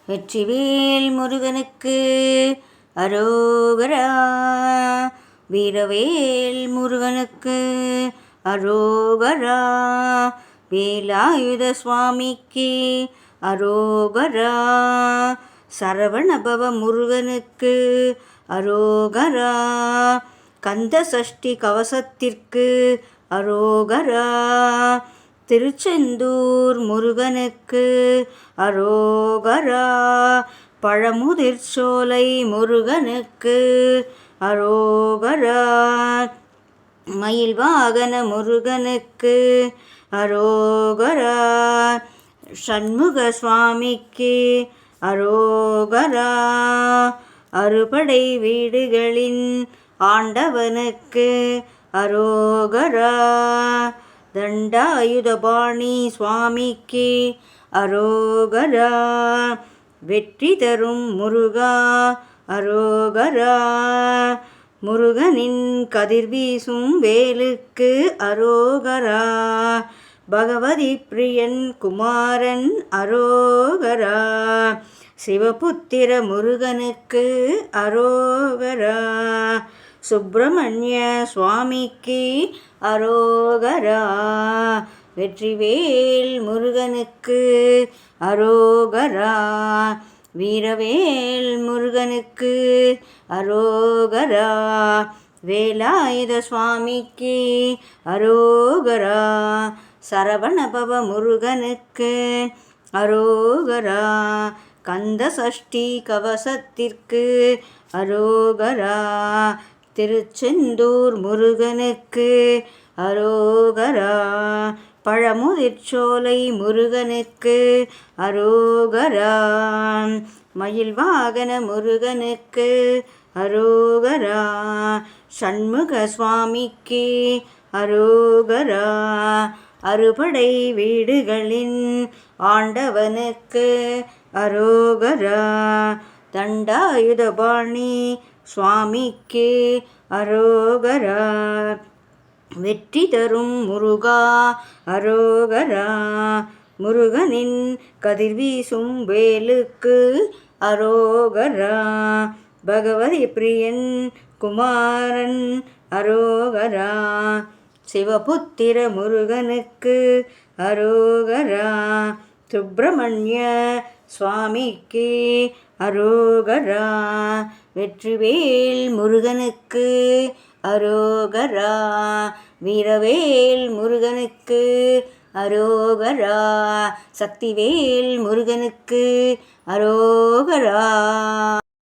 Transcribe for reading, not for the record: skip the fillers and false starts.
வெற்றிவேல் முருகனுக்கு அரோகரா. வீரவேல் முருகனுக்கு அரோகரா. வேலாயுத சுவாமிக்கு அரோகரா. சரவணபவ முருகனுக்கு அரோகரா. கந்த சஷ்டி கவசத்திற்கு அரோகரா. திருச்செந்தூர் முருகனுக்கு அரோகரா. பழமுதிர்ச்சோலை முருகனுக்கு அரோகரா. மயில் வாகன முருகனுக்கு அரோகரா. சண்முக சுவாமிக்கு அரோகரா. அறுபடை வீடுகளின் ஆண்டவனுக்கு அரோகரா. தண்டாயுதபாணி சுவாமிக்கு அரோகரா. வெற்றி தரும் முருகா அரோகரா. முருகனின் கதிர் வீசும் வேலுக்கு அரோகரா. பகவதி பிரியன் குமாரன் அரோகரா. சிவபுத்திர முருகனுக்கு அரோகரா. சுப்பிரமணிய சுவாமிக்கு அரோகரா. வெற்றிவேல் முருகனுக்கு அரோகரா. வீரவேல் முருகனுக்கு அரோகரா. வேலாயுத சுவாமிக்கு அரோகரா. சரவணபவ முருகனுக்கு அரோகரா. கந்த சஷ்டி கவசத்திற்கு அரோகரா. திருச்செந்தூர் முருகனுக்கு அரோகரா. பழமுதிர்ச்சோலை முருகனுக்கு அரோகரா. மயில் வாகன முருகனுக்கு அரோகரா. சண்முக சுவாமிக்கு அரோகரா. அறுபடை வீடுகளின் ஆண்டவனுக்கு அரோகரா. தண்டாயுதபாணி சுவாமிக்கு அரோகரா. வெற்றி தரும் முருகா அரோகரா. முருகனின் கதிர் வீசும் வேலுக்கு அரோகரா. பகவதி பிரியன் குமாரன் அரோகரா. சிவபுத்திர முருகனுக்கு அரோகரா. சுப்பிரமணிய சுவாமிக்கு அரோகரா. வெற்றிவேல் முருகனுக்கு அரோகரா. வீரவேல் முருகனுக்கு அரோகரா. சக்திவேல் முருகனுக்கு அரோகரா.